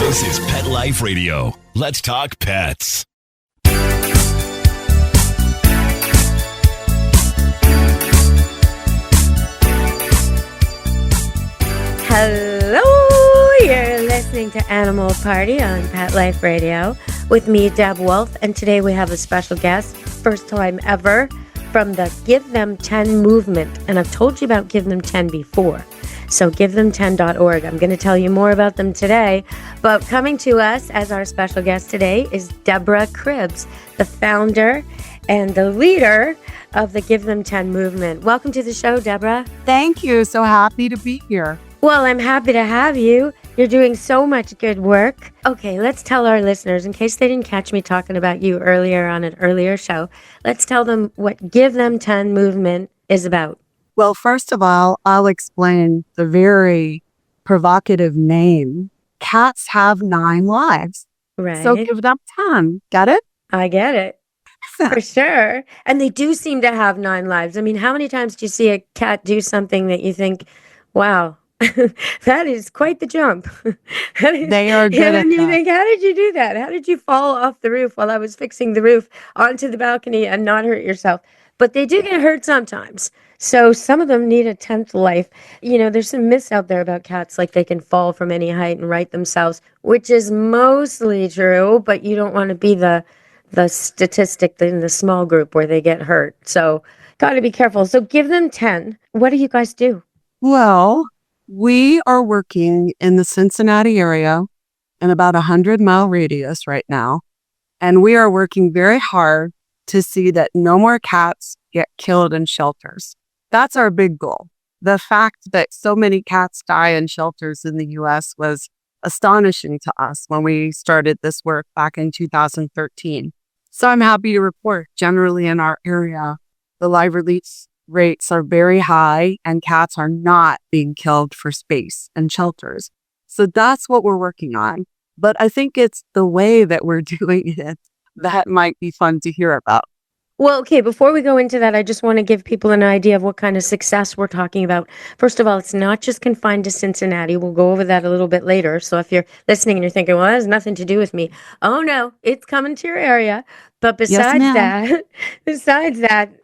This is Pet Life Radio. Let's talk pets. Hello, you're listening to Animal Party on Pet Life Radio with me, Deb Wolfe, and today we have a special guest, first time ever, from the Give Them 10 movement. And I've told you about Give Them 10 before, so givethem10.org. I'm going to tell you more about them today, but coming to us as our special guest today is Deborah Cribbs, the founder and the leader of the Give Them 10 movement. Welcome to the show, Deborah. Thank you. So happy to be here. Well, I'm happy to have you. You're doing so much good work. Okay, let's tell our listeners, in case they didn't catch me talking about you earlier on an earlier show, let's tell them what Give Them 10 movement is about. Well, first of all, I'll explain the very provocative name. Cats have 9 lives. Right. So give them 10. Get it? I get it. For sure. And they do seem to have 9 lives. I mean, how many times do you see a cat do something that you think, wow, that is quite the jump. They are good at you that. think, how did you do that? How did you fall off the roof while I was fixing the roof onto the balcony and not hurt yourself? But they do get hurt sometimes. So some of them need a 10th life. You know, there's some myths out there about cats, like they can fall from any height and right themselves, which is mostly true, but you don't want to be the statistic in the small group where they get hurt. So got to be careful. So Give Them 10. What do you guys do? Well, we are working in the Cincinnati area in about 100-mile radius right now. And we are working very hard to see that no more cats get killed in shelters. That's our big goal. The fact that so many cats die in shelters in the U.S. was astonishing to us when we started this work back in 2013. So I'm happy to report, generally in our area, the live release rates are very high and cats are not being killed for space and shelters. So that's what we're working on. But I think it's the way that we're doing it that might be fun to hear about. Well, okay, before we go into that, I just want to give people an idea of what kind of success we're talking about. First of all, it's not just confined to Cincinnati. We'll go over that a little bit later. So if you're listening and you're thinking, well, that has nothing to do with me. Oh, no, it's coming to your area. But besides that,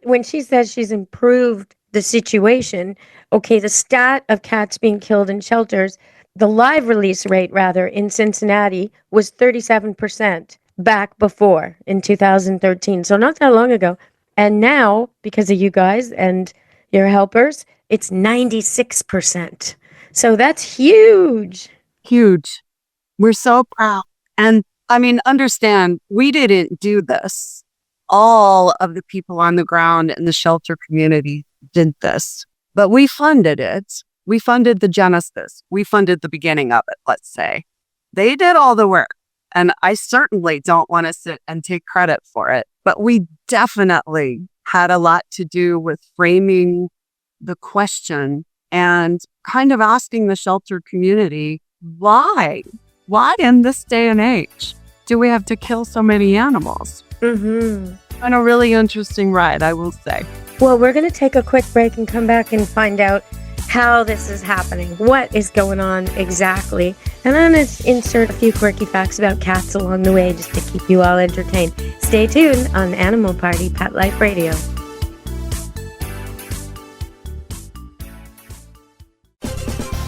when she says she's improved the situation, okay, the stat of cats being killed in shelters, the live release rate, rather, in Cincinnati was 37%. Back before in 2013. So not that long ago. And now, because of you guys and your helpers, it's 96%. So that's huge. Huge. We're so proud. And I mean, understand, we didn't do this. All of the people on the ground in the shelter community did this. But we funded it. We funded the genesis. We funded the beginning of it, let's say. They did all the work. And I certainly don't want to sit and take credit for it. But we definitely had a lot to do with framing the question and kind of asking the shelter community, why? Why in this day and age do we have to kill so many animals? And a really interesting ride, I will say. Well, we're going to take a quick break and come back and find out how this is happening, what is going on exactly. And I'm going to insert a few quirky facts about cats along the way just to keep you all entertained. Stay tuned on Animal Party Pet Life Radio.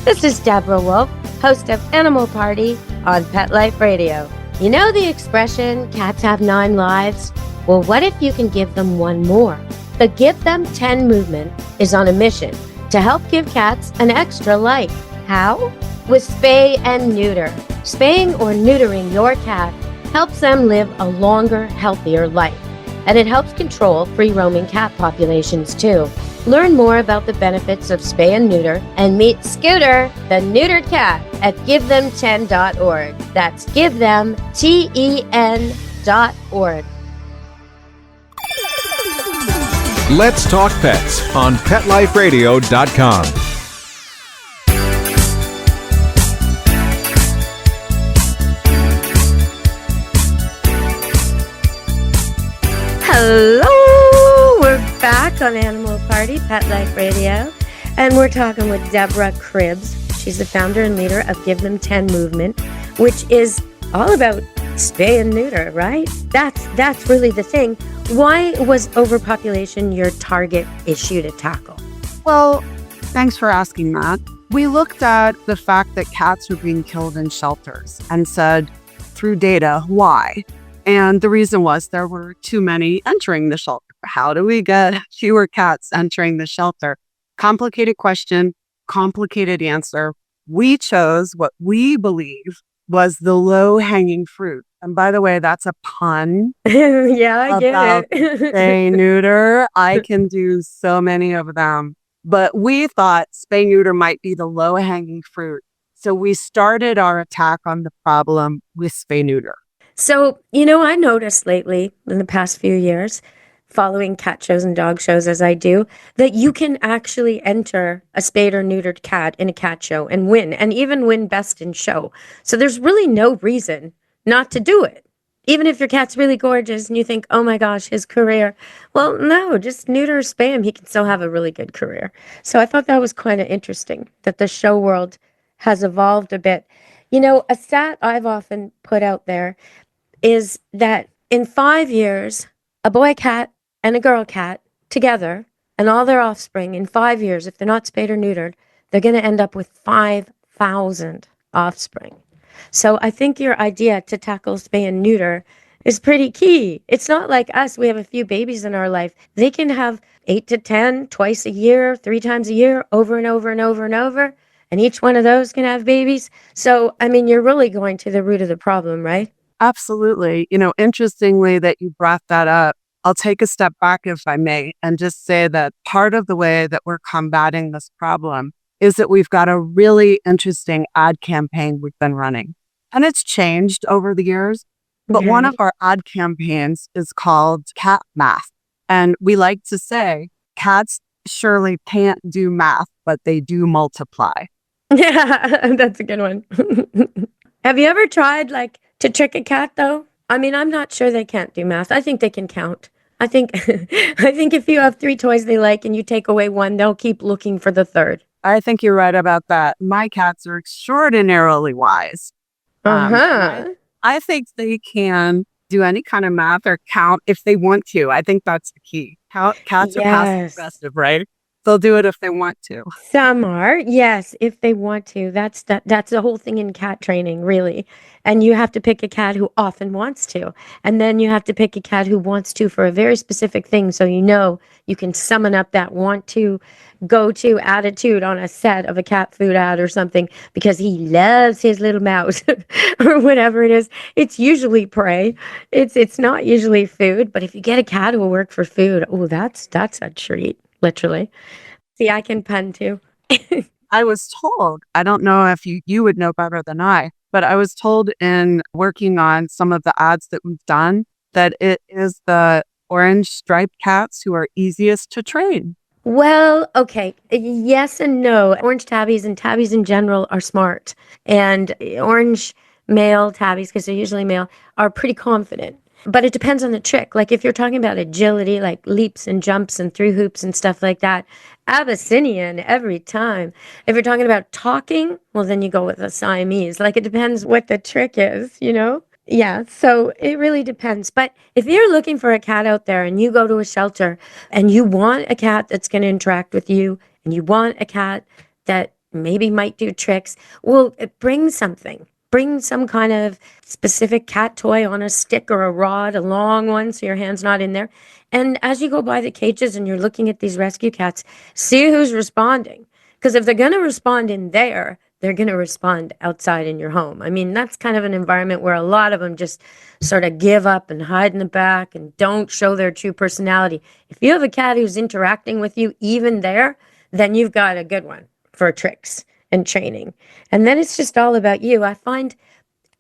This is Deborah Wolfe, host of Animal Party on Pet Life Radio. You know the expression, cats have 9 lives? Well, what if you can give them one more? The Give Them 10 movement is on a mission to help give cats an extra life. How? With spay and neuter. Spaying or neutering your cat helps them live a longer, healthier life. And it helps control free-roaming cat populations too. Learn more about the benefits of spay and neuter and meet Scooter, the neutered cat, at givethem10.org. That's givethem10.org. Let's Talk Pets on PetLifeRadio.com. Hello, we're back on Animal Party, Pet Life Radio, and we're talking with Deborah Cribbs. She's the founder and leader of Give Them 10 movement. which is all about spay and neuter, right? That's really the thing. Why was overpopulation your target issue to tackle? Well, thanks for asking that. We looked at the fact that cats were being killed in shelters and said, through data, why? And the reason was there were too many entering the shelter. How do we get fewer cats entering the shelter? Complicated question, complicated answer. We chose what we believe was the low-hanging fruit. And by the way, that's a pun. Yeah, I About get it. spay neuter. I can do so many of them. But we thought spay neuter might be the low-hanging fruit. So we started our attack on the problem with spay neuter. So, I noticed lately in the past few years, following cat shows and dog shows as I do, that you can actually enter a spayed or neutered cat in a cat show and win, and even win best in show. So there's really no reason not to do it. Even if your cat's really gorgeous and you think, oh my gosh, his career. Well, no, just neuter or spay him. He can still have a really good career. So I thought that was kind of interesting that the show world has evolved a bit. A stat I've often put out there is that in 5 years, a boy cat and a girl cat together and all their offspring in 5 years, if they're not spayed or neutered, they're going to end up with 5,000 offspring. So I think your idea to tackle spay and neuter is pretty key. It's not like us. We have a few babies in our life. They can have 8 to 10 twice a year, 3 times a year, over and over and over and over. And each one of those can have babies. So, you're really going to the root of the problem, right? Absolutely. Interestingly that you brought that up, I'll take a step back if I may, and just say that part of the way that we're combating this problem is that we've got a really interesting ad campaign we've been running. And it's changed over the years, but one of our ad campaigns is called Cat Math. And we like to say cats surely can't do math, but they do multiply. Yeah, that's a good one. Have you ever tried to trick a cat though? I'm not sure they can't do math. I think they can count. I think if you have 3 toys they like and you take away one, they'll keep looking for the third. I think you're right about that. My cats are extraordinarily wise. I think they can do any kind of math or count if they want to. I think that's the key. Cats are passive aggressive, right? They'll do it if they want to. Some are, yes, if they want to. That's the whole thing in cat training, really. And you have to pick a cat who often wants to. And then you have to pick a cat who wants to for a very specific thing. So you can summon up that want to, go to attitude on a set of a cat food ad or something because he loves his little mouse or whatever it is. It's usually prey. It's not usually food. But if you get a cat who will work for food, oh, that's a treat. Literally. See, I can pun too. I was told, I don't know if you would know better than I, but I was told in working on some of the ads that we've done that it is the orange striped cats who are easiest to train. Well, okay. Yes and no. Orange tabbies and tabbies in general are smart. And orange male tabbies, because they're usually male, are pretty confident. But it depends on the trick. Like if you're talking about agility, like leaps and jumps and through hoops and stuff like that, Abyssinian every time. If you're talking about talking, well, then you go with a Siamese. Like it depends what the trick is, Yeah, so it really depends. But if you're looking for a cat out there and you go to a shelter and you want a cat that's going to interact with you and you want a cat that maybe might do tricks, well, bring something. Bring some kind of specific cat toy on a stick or a rod, a long one, so your hand's not in there. And as you go by the cages and you're looking at these rescue cats, see who's responding. Because if they're going to respond in there, they're going to respond outside in your home. That's kind of an environment where a lot of them just sort of give up and hide in the back and don't show their true personality. If you have a cat who's interacting with you even there, then you've got a good one for tricks and training. And then it's just all about you. I find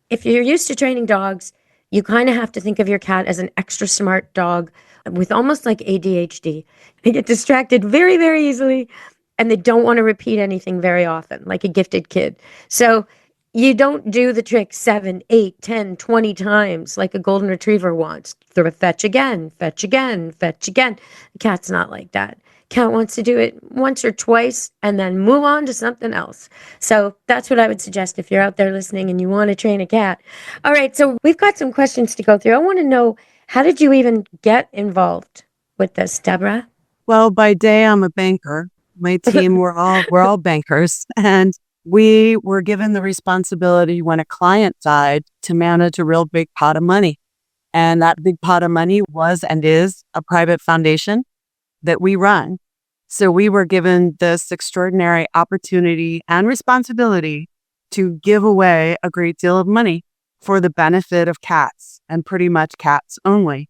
if you're used to training dogs, you kind of have to think of your cat as an extra smart dog with almost like ADHD. They get distracted very, very easily, and they don't want to repeat anything very often, like a gifted kid. So you don't do the trick 7, 8, 10, 20 times like a golden retriever wants. Throw a fetch again, fetch again, fetch again. The cat's not like that. Cat wants to do it once or twice and then move on to something else. So that's what I would suggest if you're out there listening and you want to train a cat. All right, so we've got some questions to go through. I want to know, how did you even get involved with this, Deborah? Well, by day, I'm a banker. My team, we're all bankers. And we were given the responsibility when a client died to manage a real big pot of money. And that big pot of money was and is a private foundation that we run. So we were given this extraordinary opportunity and responsibility to give away a great deal of money for the benefit of cats, and pretty much cats only.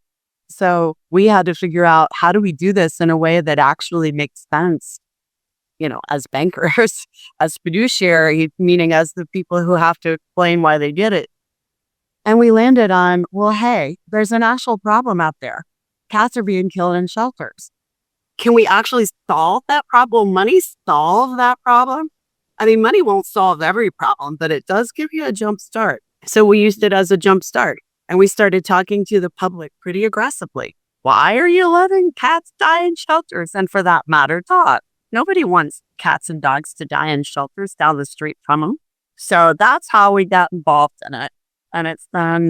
So we had to figure out, how do we do this in a way that actually makes sense? As bankers, as fiduciary, meaning as the people who have to explain why they did it. And we landed on, well, hey, there's an actual problem out there. Cats are being killed in shelters. Can we actually solve that problem? Money solve that problem? I mean, money won't solve every problem, but it does give you a jump start. So we used it as a jump start. And we started talking to the public pretty aggressively. Why are you letting cats die in shelters? And for that matter, dogs. Nobody wants cats and dogs to die in shelters down the street from them. So that's how we got involved in it. And it's been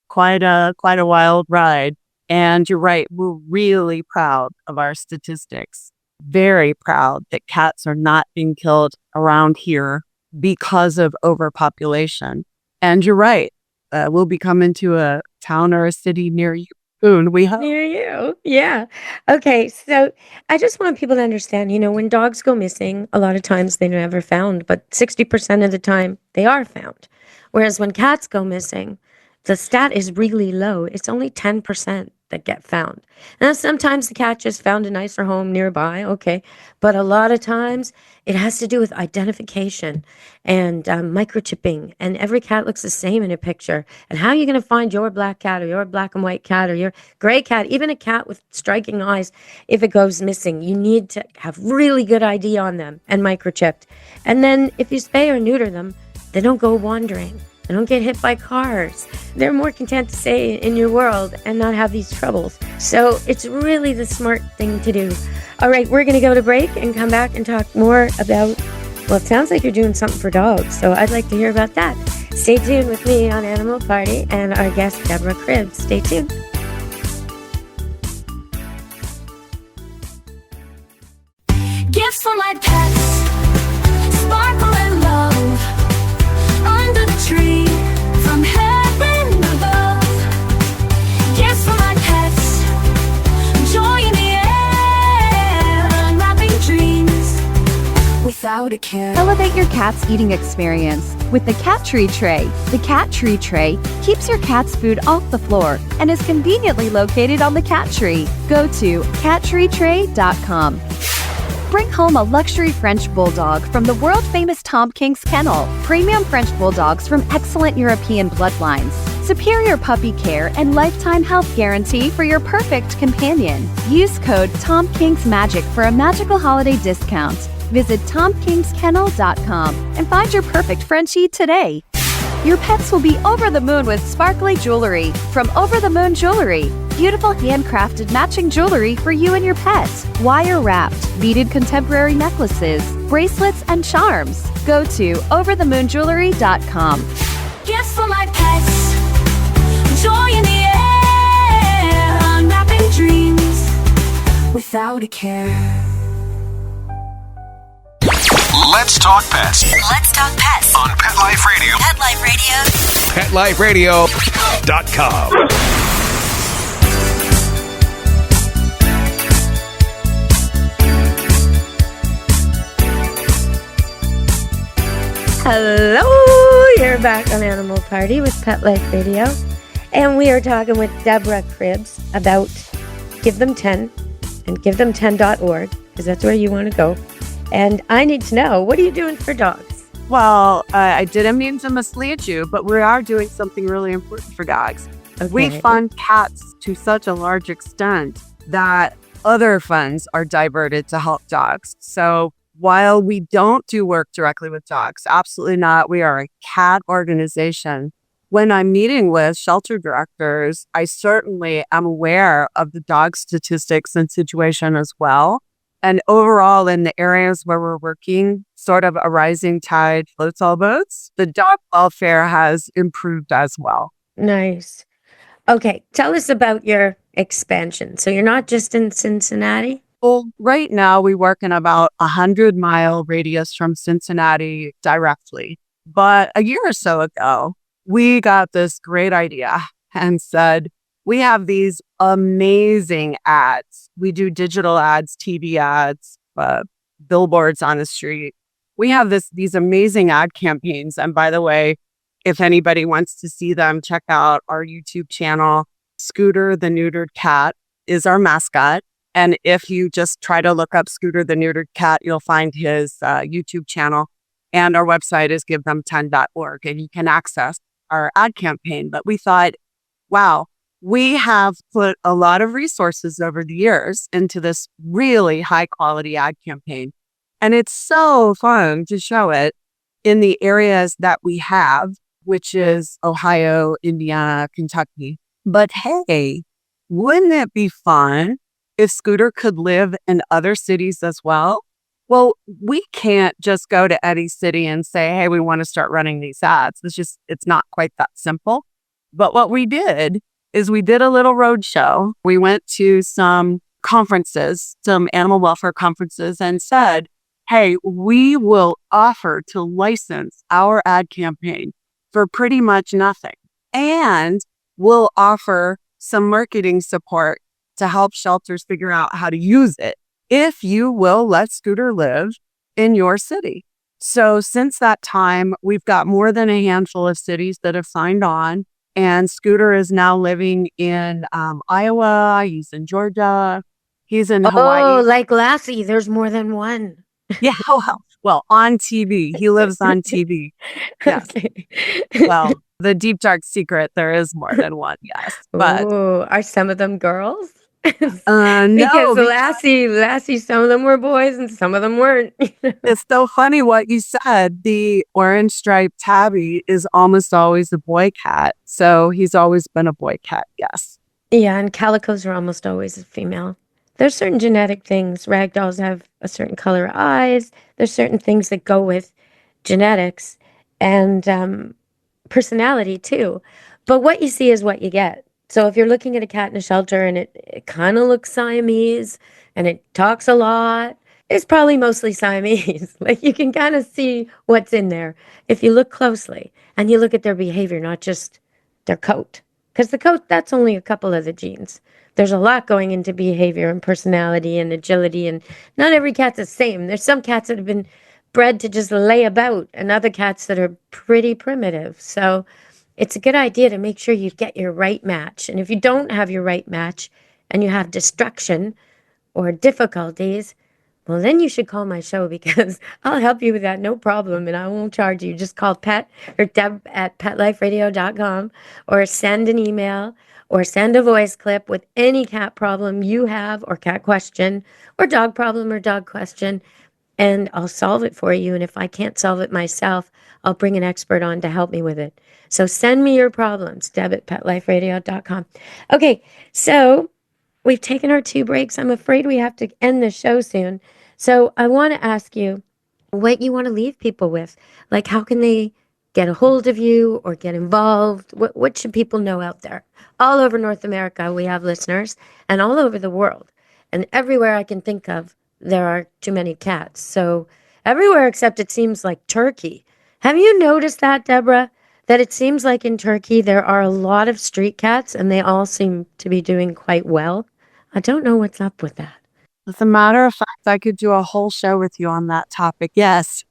quite a wild ride. And you're right, we're really proud of our statistics. Very proud that cats are not being killed around here because of overpopulation. And you're right, we'll be coming to a town or a city near you soon, we hope. Near you. Yeah. Okay. So I just want people to understand, when dogs go missing, a lot of times they're never found, but 60% of the time they are found. Whereas when cats go missing, the stat is really low. It's only 10% that get found. Now, sometimes the cat just found a nicer home nearby, okay, but a lot of times it has to do with identification and microchipping, and every cat looks the same in a picture. And how are you going to find your black cat or your black and white cat or your gray cat, even a cat with striking eyes, if it goes missing? You need to have really good ID on them and microchipped. And then if you spay or neuter them, they don't go wandering. They don't get hit by cars. They're more content to stay in your world and not have these troubles. So it's really the smart thing to do. All right, we're going to go to break and come back and talk more about, well, it sounds like you're doing something for dogs, so I'd like to hear about that. Stay tuned with me on Animal Party and our guest, Deborah Cribbs. Stay tuned. Gifts for my pets, sparkle and love. Under the tree, from heaven above. Gifts for my pets, joy in the air, unwrapping dreams without a care. Elevate your cat's eating experience with the Cat Tree Tray. The Cat Tree Tray keeps your cat's food off the floor and is conveniently located on the cat tree. Go to cattreetray.com. Bring home a luxury French Bulldog from the world-famous Tom King's Kennel. Premium French Bulldogs from excellent European bloodlines. Superior puppy care and lifetime health guarantee for your perfect companion. Use code TomKingsMagic for a magical holiday discount. Visit TomKingsKennel.com and find your perfect Frenchie today. Your pets will be over the moon with sparkly jewelry from Over the Moon Jewelry. Beautiful handcrafted matching jewelry for you and your pet. Wire-wrapped, beaded contemporary necklaces, bracelets, and charms. Go to overthemoonjewelry.com. Gifts for my pets, joy in the air, unwrapping dreams without a care. Let's talk pets Let's talk pets on Pet Life Radio. Pet Life Radio. PetLifeRadio.com. Hello, you're back on Animal Party with Pet Life Radio. And we are talking with Deborah Cribbs about Give Them 10 and GiveThem10.org, because that's where you want to go. And I need to know, what are you doing for dogs? Well, I didn't mean to mislead you, but we are doing something really important for dogs. Okay. We fund cats to such a large extent that other funds are diverted to help dogs. So while we don't do work directly with dogs, absolutely not, we are a cat organization. When I'm meeting with shelter directors, I certainly am aware of the dog statistics and situation as well. And overall, in the areas where we're working, sort of a rising tide floats all boats. The dog welfare has improved as well. Nice. Okay, tell us about your expansion. So you're not just in Cincinnati? Well, right now we work in about 100-mile radius from Cincinnati directly. But a year or so ago, we got this great idea and said, we have these amazing ads. We do digital ads, TV ads, billboards on the street. We have these amazing ad campaigns. And by the way, if anybody wants to see them, check out our YouTube channel. Scooter the neutered cat is our mascot. And if you just try to look up Scooter the neutered cat, you'll find his YouTube channel. And our website is givethem10.org, and you can access our ad campaign. But we thought, wow, we have put a lot of resources over the years into this really high quality ad campaign. And it's so fun to show it in the areas that we have, which is Ohio, Indiana, Kentucky. But hey, wouldn't it be fun if Scooter could live in other cities as well? Well, we can't just go to any city and say, hey, we want to start running these ads. It's not quite that simple. But what we did is we did a little road show. We went to some conferences, some animal welfare conferences, and said, hey, we will offer to license our ad campaign for pretty much nothing. And we'll offer some marketing support to help shelters figure out how to use it if you will let Scooter live in your city. So since that time, we've got more than a handful of cities that have signed on. And Scooter is now living in Iowa. He's in Georgia. He's in Hawaii. Oh, like Lassie, there's more than one. Yeah, well, on TV. He lives on TV. Yes. Okay. Well, the deep, dark secret, there is more than one, yes. But Ooh, are some of them girls? no, because Lassie, some of them were boys and some of them weren't. It's so funny what you said. The orange striped tabby is almost always a boy cat. So he's always been a boy cat, yes. Yeah, and calicos are almost always a female. There's certain genetic things. Ragdolls have a certain color of eyes. There's certain things that go with genetics and personality too. But what you see is what you get. So if you're looking at a cat in a shelter and it kind of looks Siamese and it talks a lot, it's probably mostly Siamese. Like you can kind of see what's in there if you look closely and you look at their behavior, not just their coat. Because the coat, that's only a couple of the genes. There's a lot going into behavior and personality and agility, and not every cat's the same. There's some cats that have been bred to just lay about and other cats that are pretty primitive. So it's a good idea to make sure you get your right match. And if you don't have your right match and you have destruction or difficulties, well, then you should call my show because I'll help you with that. No problem. And I won't charge you. Just call Pet or Deb at PetLifeRadio.com or send an email or send a voice clip with any cat problem you have or cat question or dog problem or dog question. And I'll solve it for you. And if I can't solve it myself, I'll bring an expert on to help me with it. So send me your problems, Deb at PetLifeRadio.com. Okay, so we've taken our 2 breaks. I'm afraid we have to end the show soon. So I want to ask you what you want to leave people with. Like, how can they get a hold of you or get involved? What should people know out there? All over North America, we have listeners, and all over the world. And everywhere I can think of, there are too many cats. So everywhere except it seems like Turkey. Have you noticed that, Deborah? That it seems like in Turkey there are a lot of street cats and they all seem to be doing quite well. I don't know what's up with that. As a matter of fact, I could do a whole show with you on that topic. Yes.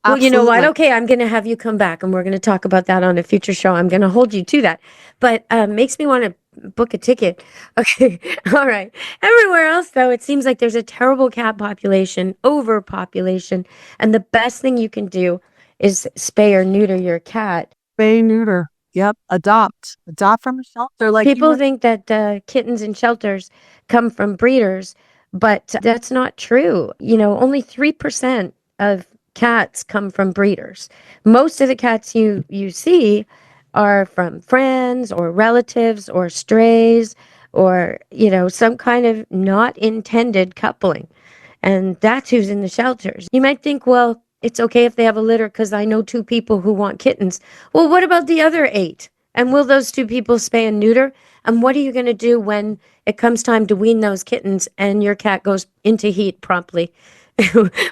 Well, you know what? Okay, I'm going to have you come back and we're going to talk about that on a future show. I'm going to hold you to that. But makes me want to book a ticket. Okay. All right. Everywhere else, though, it seems like there's a terrible cat population, overpopulation. And the best thing you can do is spay or neuter your cat. Spay, neuter. Yep. Adopt from a shelter. Like people think that kittens in shelters come from breeders, but that's not true. You know, only 3% of cats come from breeders. Most of the cats you see are from friends or relatives or strays or, you know, some kind of not intended coupling. And that's who's in the shelters. You might think, well, it's okay if they have a litter because I know 2 people who want kittens. Well, what about the other 8? And will those 2 people spay and neuter? And what are you going to do when it comes time to wean those kittens and your cat goes into heat promptly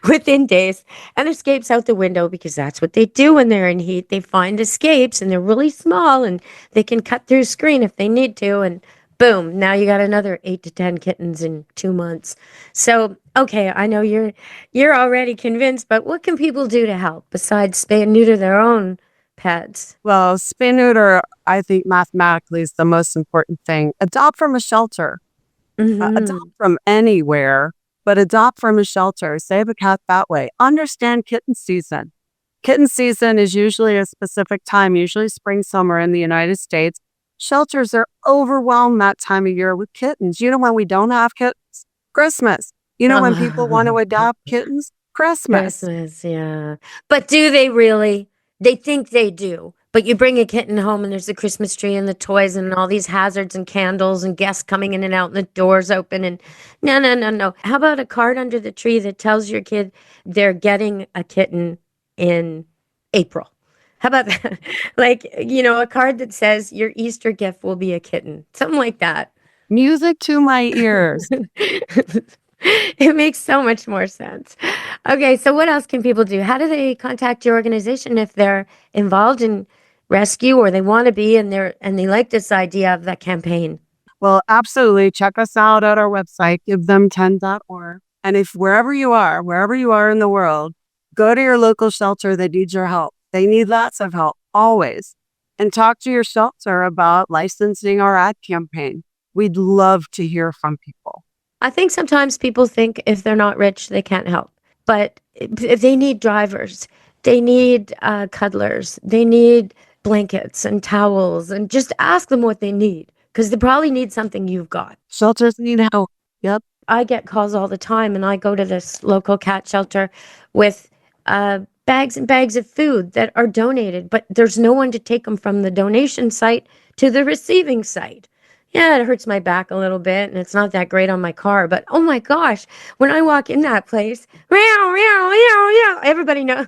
within days and escapes out the window? Because that's what they do when they're in heat. They find escapes and they're really small and they can cut through screen if they need to. And boom, now you got another 8 to 10 kittens in 2 months. So, okay, I know you're already convinced, but what can people do to help besides spay and neuter their own pets? Well, spay neuter, I think mathematically is the most important thing. Adopt from a shelter. Adopt from anywhere, but adopt from a shelter. Save a cat that way. Understand kitten season. Kitten season is usually a specific time, usually spring, summer in the United States. Shelters are overwhelmed that time of year with kittens. You know when we don't have kittens? Christmas. You know when people want to adopt kittens? Christmas. Christmas, yeah. But do they really? They think they do. But you bring a kitten home and there's the Christmas tree and the toys and all these hazards and candles and guests coming in and out and the doors open and no. How about a card under the tree that tells your kid they're getting a kitten in April? How about that? Like, a card that says your Easter gift will be a kitten. Something like that. Music to my ears. It makes so much more sense. Okay, so what else can people do? How do they contact your organization if they're involved in rescue or they want to be and they like this idea of that campaign? Well, absolutely. Check us out at our website, givethem10.org. And if wherever you are in the world, go to your local shelter that needs your help. They need lots of help, always. And talk to your shelter about licensing our ad campaign. We'd love to hear from people. I think sometimes people think if they're not rich, they can't help. But if they need drivers, they need cuddlers, they need blankets and towels, and just ask them what they need because they probably need something you've got. Shelters need help. Yep. I get calls all the time, and I go to this local cat shelter with bags and bags of food that are donated, but there's no one to take them from the donation site to the receiving site. Yeah, it hurts my back a little bit, and it's not that great on my car, but oh my gosh, when I walk in that place, meow, meow, meow, meow, everybody knows,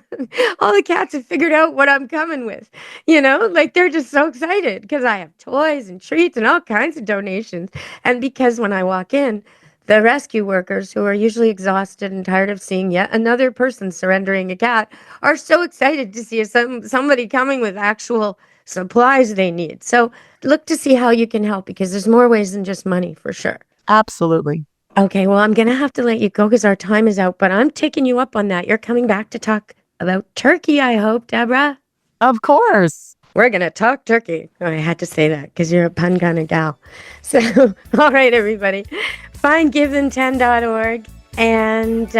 all the cats have figured out what I'm coming with, like they're just so excited because I have toys and treats and all kinds of donations, and because when I walk in, the rescue workers, who are usually exhausted and tired of seeing yet another person surrendering a cat, are so excited to see somebody coming with actual supplies they need. So look to see how you can help because there's more ways than just money for sure. Absolutely. Okay, well, I'm going to have to let you go because our time is out, but I'm taking you up on that. You're coming back to talk about turkey, I hope, Deborah. Of course. We're going to talk turkey. Oh, I had to say that because you're a pun kind of gal. So, all right, everybody. Find givethem10.org and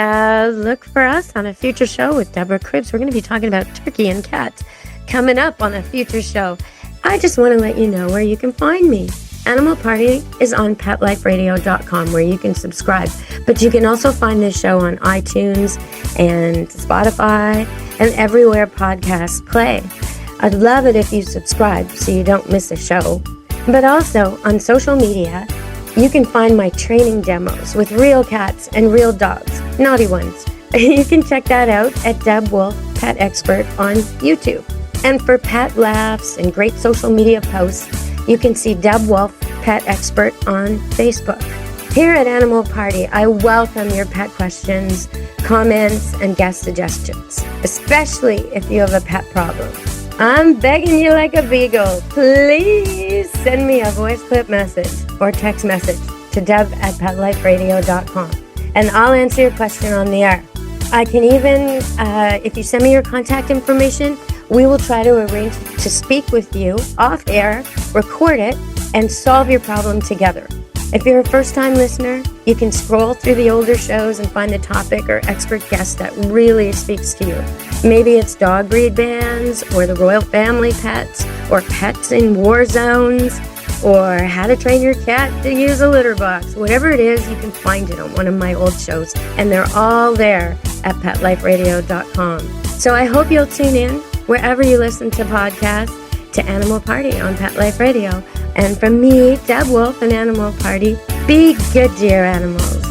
look for us on a future show with Deborah Cribbs. We're going to be talking about turkey and cats coming up on a future show. I just want to let you know where you can find me. Animal Party is on PetLifeRadio.com where you can subscribe. But you can also find this show on iTunes and Spotify and everywhere podcasts play. I'd love it if you subscribe so you don't miss a show. But also on social media, you can find my training demos with real cats and real dogs, naughty ones. You can check that out at Deb Wolfe, Pet Expert on YouTube. And for pet laughs and great social media posts, you can see Deb Wolfe, Pet Expert on Facebook. Here at Animal Party, I welcome your pet questions, comments, and guest suggestions, especially if you have a pet problem. I'm begging you like a beagle. Please send me a voice clip message or text message to deb@petliferadio.com, and I'll answer your question on the air. I can even, if you send me your contact information, we will try to arrange to speak with you off air, record it, and solve your problem together. If you're a first-time listener, you can scroll through the older shows and find the topic or expert guest that really speaks to you. Maybe it's dog breed bans, or the royal family pets, or pets in war zones, or how to train your cat to use a litter box. Whatever it is, you can find it on one of my old shows, and they're all there at PetLifeRadio.com. So I hope you'll tune in wherever you listen to podcasts to Animal Party on Pet Life Radio. And from me, Deb Wolfe and Animal Party, be good to your animals.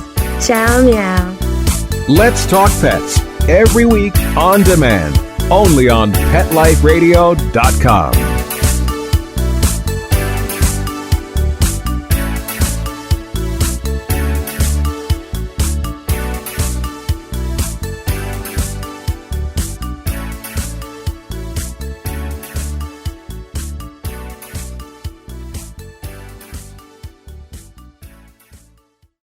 Ciao, meow. Let's Talk Pets, every week on demand, only on PetLifeRadio.com.